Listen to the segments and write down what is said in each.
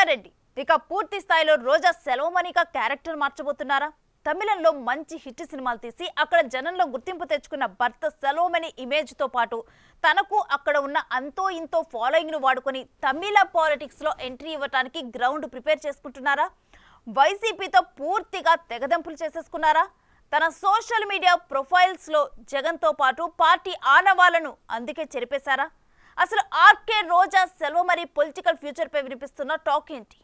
రోజారెడ్డి ఇక పూర్తి స్థాయిలో రోజా సెలవుమణిగా క్యారెక్టర్ మార్చబోతున్నారా? తమిళంలో మంచి హిట్ సినిమాలు తీసి అక్కడ జనంలో గుర్తింపు తెచ్చుకున్న భర్త సెలవుమణి ఇమేజ్ తో పాటు తనకు అక్కడ ఉన్న అంతో ఇంతో ఫాలోయింగ్ ను వాడుకొని తమిళ పాలిటిక్స్ లో ఎంట్రీ ఇవ్వడానికి గ్రౌండ్ ప్రిపేర్ చేసుకుంటున్నారా? వైసీపీతో పూర్తిగా తెగదెంపులు చేసేసుకున్నారా? తన సోషల్ మీడియా ప్రొఫైల్స్ లో జగన్ తో పాటు పార్టీ ఆనవాళ్లను అందుకే చెరిపేశారా? అసలు ఆర్కే రోజా సెలవుమణి పొలిటికల్ ఫ్యూచర్ పై వినిపిస్తున్న టాక్ ఏంటి?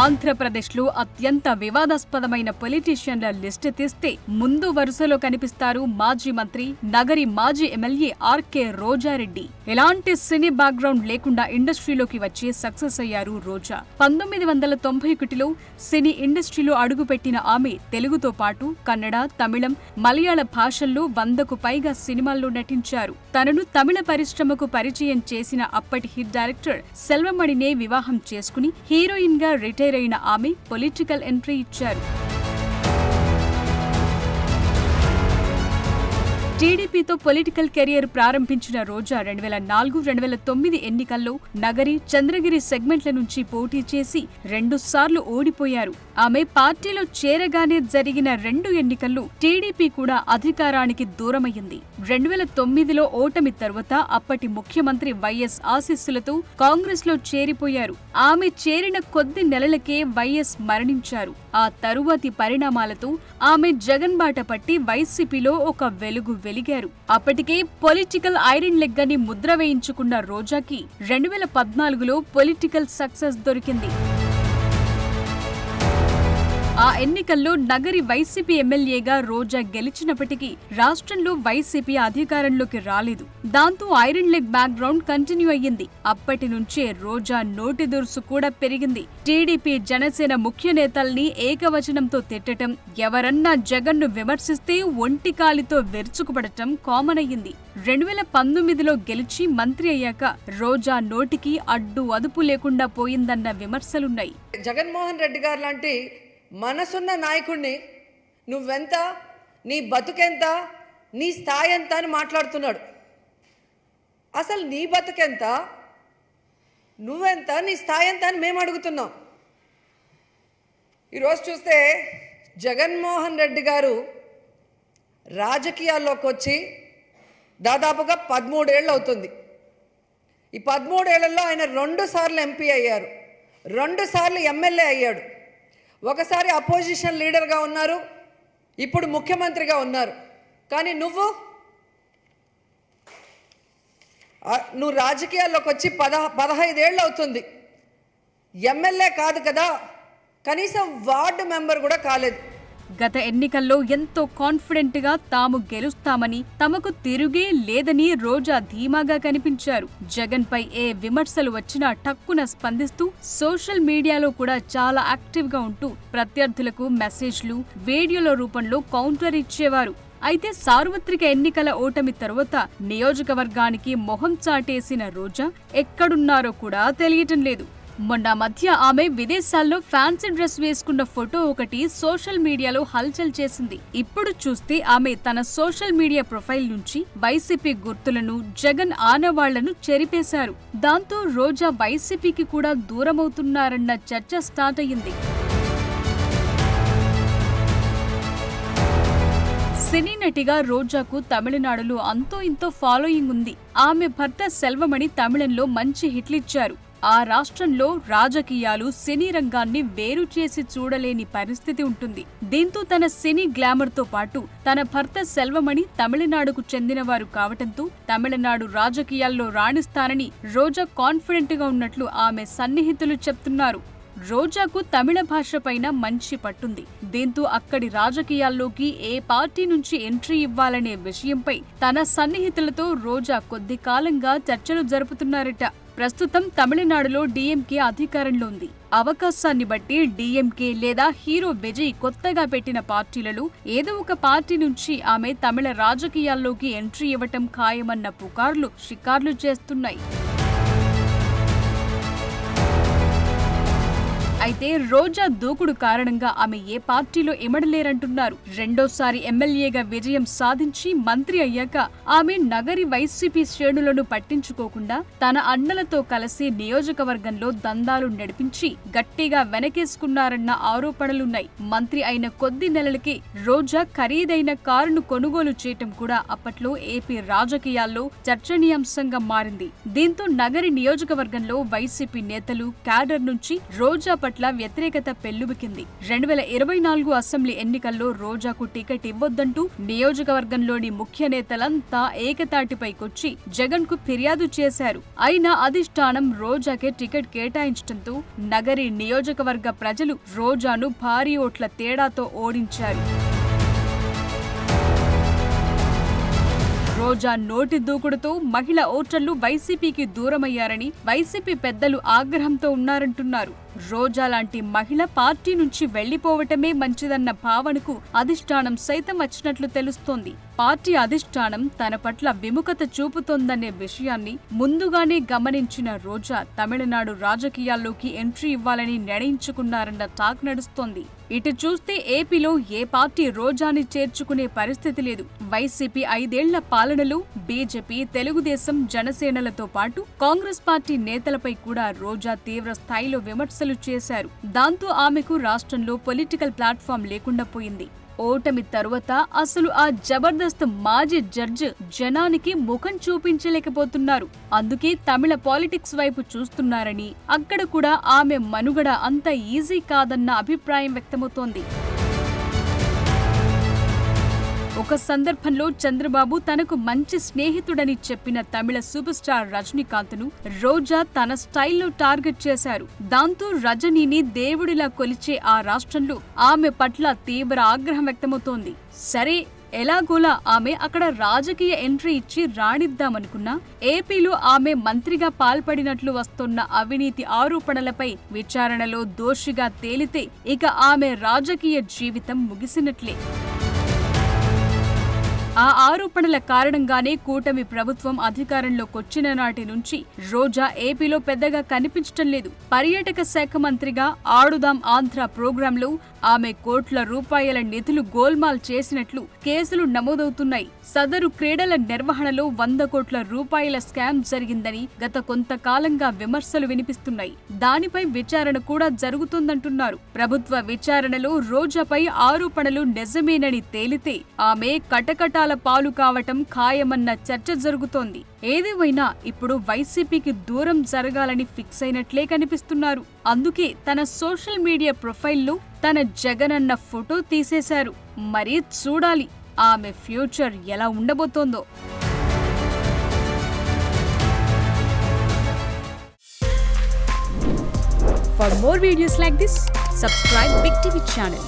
ఆంధ్రప్రదేశ్లో అత్యంత వివాదాస్పదమైన పొలిటీషియన్ల లిస్టు తీస్తే ముందు వరుసలో కనిపిస్తారు మాజీ మంత్రి, నగరి మాజీ ఎమ్మెల్యే ఆర్కే రోజారెడ్డి. ఎలాంటి సినీ బ్యాక్గ్రౌండ్ లేకుండా ఇండస్ట్రీలోకి వచ్చి సక్సెస్ అయ్యారు రోజా. 1991లో సినీ ఇండస్ట్రీలో అడుగుపెట్టిన ఆమె తెలుగుతో పాటు కన్నడ, తమిళం, మలయాళ భాషల్లో 100కు పైగా సినిమాల్లో నటించారు. తనను తమిళ పరిశ్రమకు పరిచయం చేసిన అప్పటి హిట్ డైరెక్టర్ సెల్వమణినే వివాహం చేసుకుని హీరోయిన్ గా రిటైర్ అయిన ఆమె పొలిటికల్ ఎంట్రీ ఇచ్చారు. టీడీపీతో పొలిటికల్ కెరియర్ ప్రారంభించిన రోజా 2004-2009 ఎన్నికల్లో నగరి, చంద్రగిరి సెగ్మెంట్ల నుంచి పోటీ చేసి 2 సార్లు ఓడిపోయారు. ఆమె పార్టీలో చేరగానే జరిగిన 2 ఎన్నికల్లో టీడీపీ కూడా అధికారానికి దూరమయ్యింది. 2009లో ఓటమి తర్వాత అప్పటి ముఖ్యమంత్రి వైఎస్ ఆశీస్సులతో కాంగ్రెస్ లో చేరిపోయారు. ఆమె చేరిన కొద్ది నెలలకే వైఎస్ మరణించారు. ఆ తరువాతి పరిణామాలతో ఆమె జగన్ బాట పట్టి వైసీపీలో ఒక వెలుగు వెలిగారు. అప్పటికే పొలిటికల్ ఐరన్ లెగ్ అని ముద్ర వేయించుకున్న రోజాకి 2014లో పొలిటికల్ సక్సెస్ దొరికింది. ఆ ఎన్నికల్లో నగరి వైసీపీ ఎమ్మెల్యేగా రోజా గెలిచినప్పటికీ రాష్ట్రంలో వైసీపీ అధికారంలోకి రాలేదు. దాంతో ఐరన్ లెగ్ బ్యాక్గ్రౌండ్ కంటిన్యూ అయ్యింది. అప్పటి నుంచే రోజా నోటి దురుసు కూడా పెరిగింది. టీడీపీ, జనసేన ముఖ్య నేతల్ని ఏకవచనంతో తిట్టడం, ఎవరన్నా జగన్ను విమర్శిస్తే ఒంటికాలితో వెరుచుకుపడటం కామన్ అయ్యింది. 2019లో గెలిచి మంత్రి అయ్యాక రోజా నోటికి అడ్డు అదుపు లేకుండా పోయిందన్న విమర్శలున్నాయి. జగన్మోహన్ రెడ్డి గారు లాంటి మనసున్న నాయకుడిని నువ్వెంత, నీ బతుకెంత, నీ స్థాయి ఎంత అని మాట్లాడుతున్నాడు. అసలు నీ బతుకెంత, నువ్వెంత, నీ స్థాయి ఎంత అని మేము అడుగుతున్నాం. ఈరోజు చూస్తే జగన్మోహన్ రెడ్డి గారు రాజకీయాల్లోకి వచ్చి దాదాపుగా 13 ఏళ్ళు అవుతుంది. ఈ 13 ఏళ్లలో ఆయన 2 సార్లు ఎంపీ అయ్యారు, 2 సార్లు ఎమ్మెల్యే అయ్యాడు. ఒకసారి అపోజిషన్ లీడర్గా ఉన్నారు, ఇప్పుడు ముఖ్యమంత్రిగా ఉన్నారు. కానీ నువ్వు రాజకీయాల్లోకి వచ్చి 15 ఏళ్ళు అవుతుంది. ఎమ్మెల్యే కాదు కదా, కనీసం వార్డు మెంబర్ కూడా కాలేదు. గత ఎన్నికల్లో ఎంతో కాన్ఫిడెంట్ గా తాము గెలుస్తామని, తమకు తిరుగే లేదని రోజా ధీమాగా కనిపించారు. జగన్ పై ఏ విమర్శలు వచ్చినా టక్కున స్పందిస్తూ సోషల్ మీడియాలో కూడా చాలా యాక్టివ్ గా ఉంటూ ప్రత్యర్థులకు మెసేజ్లు, వీడియోల రూపంలో కౌంటర్ ఇచ్చేవారు. అయితే సార్వత్రిక ఎన్నికల ఓటమి తరువాత నియోజకవర్గానికి మొహం చాటేసిన రోజా ఎక్కడున్నారో కూడా తెలియటం లేదు. మొన్న మధ్య ఆమె విదేశాల్లో ఫ్యాన్సీ డ్రెస్ వేసుకున్న ఫోటో ఒకటి సోషల్ మీడియాలో హల్చల్ చేసింది. ఇప్పుడు చూస్తే ఆమె తన సోషల్ మీడియా ప్రొఫైల్ నుంచి వైసీపీ గుర్తులను, జగన్ ఆనవాళ్లను చెరిపేశారు. దాంతో రోజా వైసీపీకి కూడా దూరమవుతున్నారన్న చర్చ స్టార్ట్ అయ్యింది. సినీ నటిగా రోజాకు తమిళనాడులో అంతో ఇంతో ఫాలోయింగ్ ఉంది. ఆమె భర్త సెల్వమణి తమిళంలో మంచి హిట్లిచ్చారు. ఆ రాష్ట్రంలో రాజకీయాలు, సినీ రంగాన్ని వేరు చేసి చూడలేని పరిస్థితి ఉంటుంది. దీంతో తన సినీ గ్లామర్ తో పాటు తన భర్త సెల్వమణి తమిళనాడుకు చెందినవారు కావటంతో తమిళనాడు రాజకీయాల్లో రాణిస్తానని రోజా కాన్ఫిడెంట్ గా ఉన్నట్లు ఆమె సన్నిహితులు చెప్తున్నారు. రోజాకు తమిళ భాష పైన మంచి పట్టుంది. దీంతో అక్కడి రాజకీయాల్లోకి ఏ పార్టీ నుంచి ఎంట్రీ ఇవ్వాలనే విషయంపై తన సన్నిహితులతో రోజా కొద్ది కాలంగా చర్చలు జరుపుతున్నారట. ప్రస్తుతం తమిళనాడులో డీఎంకే అధికారంలో ఉంది. అవకాశాన్ని బట్టి డీఎంకే లేదా హీరో విజయ్ కొత్తగా పెట్టిన పార్టీలలో ఏదో ఒక పార్టీ నుంచి ఆమె తమిళ రాజకీయాల్లోకి ఎంట్రీ ఇవ్వటం ఖాయమన్న పుకార్లు షికార్లు చేస్తున్నాయి. అయితే అయితే రోజా దూకుడు కారణంగా ఆమె ఏ పార్టీలో ఇమడలేరంటున్నారు. రెండోసారి ఎమ్మెల్యేగా విజయం సాధించి మంత్రి అయ్యాక ఆమె నగరి వైసీపీ శ్రేణులను పట్టించుకోకుండా తన అన్నలతో కలిసి నియోజకవర్గంలో దందాలు నడిపించి గట్టిగా వెనకేసుకున్నారన్న ఆరోపణలున్నాయి. మంత్రి అయిన కొద్ది నెలలకి రోజా ఖరీదైన కారును కొనుగోలు చేయటం కూడా అప్పట్లో ఏపీ రాజకీయాల్లో చర్చనీయాంశంగా మారింది. దీంతో నగరి నియోజకవర్గంలో వైసీపీ నేతలు క్యాడర్ నుంచి రోజా పట్ల వ్యతిరేకత పెల్లుబికింది. 2024 అసెంబ్లీ ఎన్నికల్లో రోజాకు టికెట్ ఇవ్వొద్దంటూ నియోజకవర్గంలోని ముఖ్య నేతలంతా ఏకతాటిపైకొచ్చి జగన్ కు ఫిర్యాదు చేశారు. అయినా అధిష్టానం రోజాకే టికెట్ కేటాయించడంతో నగరి నియోజకవర్గ ప్రజలు రోజాను భారీ ఓట్ల తేడాతో ఓడించారు. రోజా నోటి దూకుడుతో మహిళా ఓటర్లు వైసీపీకి దూరమయ్యారని వైసీపీ పెద్దలు ఆగ్రహంతో ఉన్నారంటున్నారు. రోజా లాంటి మహిళ పార్టీ నుంచి వెళ్లిపోవటమే మంచిదన్న భావనకు అధిష్టానం సైతం వచ్చినట్లు తెలుస్తోంది. పార్టీ అధిష్టానం తన పట్ల విముఖత చూపుతోందనే విషయాన్ని ముందుగానే గమనించిన రోజా తమిళనాడు రాజకీయాల్లోకి ఎంట్రీ ఇవ్వాలని నిర్ణయించుకున్నారన్న టాక్ నడుస్తోంది. ఇటు చూస్తే ఏపీలో ఏ పార్టీ రోజాని చేర్చుకునే పరిస్థితి లేదు. వైసీపీ 5 ఏళ్ల పాలనలో బీజేపీ, తెలుగుదేశం, జనసేనలతో పాటు కాంగ్రెస్ పార్టీ నేతలపై కూడా రోజా తీవ్ర స్థాయిలో విమర్శలు చేశారు. దాంతో ఆమెకు రాష్ట్రంలో పొలిటికల్ ప్లాట్ఫామ్ లేకుండా పోయింది. ఓటమి తరువాత అసలు ఆ జబర్దస్త్ మాజీ జడ్జ్ జనానికి ముఖం చూపించలేకపోతున్నారు. అందుకే తమిళ పాలిటిక్స్ వైపు చూస్తున్నారని, అక్కడ కూడా ఆమె మనుగడ అంత ఈజీ కాదన్న అభిప్రాయం వ్యక్తమవుతోంది. ఒక సందర్భంలో చంద్రబాబు తనకు మంచి స్నేహితుడని చెప్పిన తమిళ సూపర్ స్టార్ రజనీకాంత్ను రోజా తన స్టైల్లో టార్గెట్ చేశారు. దాంతో రజనీని దేవుడిలా కొలిచే ఆ రాష్ట్రంలో ఆమె పట్ల తీవ్ర ఆగ్రహం వ్యక్తమవుతోంది. సరే, ఎలాగోలా ఆమె అక్కడ రాజకీయ ఎంట్రీ ఇచ్చి రాణిద్దామనుకున్నా ఏపీలో ఆమె మంత్రిగా పాల్పడినట్లు వస్తున్న అవినీతి ఆరోపణలపై విచారణలో దోషిగా తేలితే ఇక ఆమె రాజకీయ జీవితం ముగిసినట్లే. ఆ ఆరోపణల కారణంగానే కూటమి ప్రభుత్వం అధికారంలోకొచ్చిన నాటి నుంచి రోజా ఏపీలో పెద్దగా కనిపించటం లేదు. పర్యాటక శాఖ మంత్రిగా ఆడుదాం ఆంధ్ర ప్రోగ్రాంలో ఆమె కోట్ల రూపాయల నిధులు గోల్మాల్ చేసినట్లు కేసులు నమోదవుతున్నాయి. సదరు క్రీడల నిర్వహణలో 100 కోట్ల రూపాయల స్కామ్ జరిగిందని గత కొంతకాలంగా విమర్శలు వినిపిస్తున్నాయి. దానిపై విచారణ కూడా జరుగుతోందంటున్నారు. ప్రభుత్వ విచారణలో రోజాపై ఆరోపణలు నిజమేనని తేలితే ఆమె కటకటాల పాలు కావటం ఖాయమన్న చర్చ జరుగుతోంది. ఏదేమైనా ఇప్పుడు వైసీపీకి దూరం జరగాలని ఫిక్స్ అయినట్లే కనిపిస్తున్నారు. అందుకే తన సోషల్ మీడియా ప్రొఫైల్లో తన జగనన్న ఫోటో తీసేశారు. మరి చూడాలి ఆమె ఫ్యూచర్ ఎలా ఉండబోతోందో. For more videos like this, subscribe Big TV channel.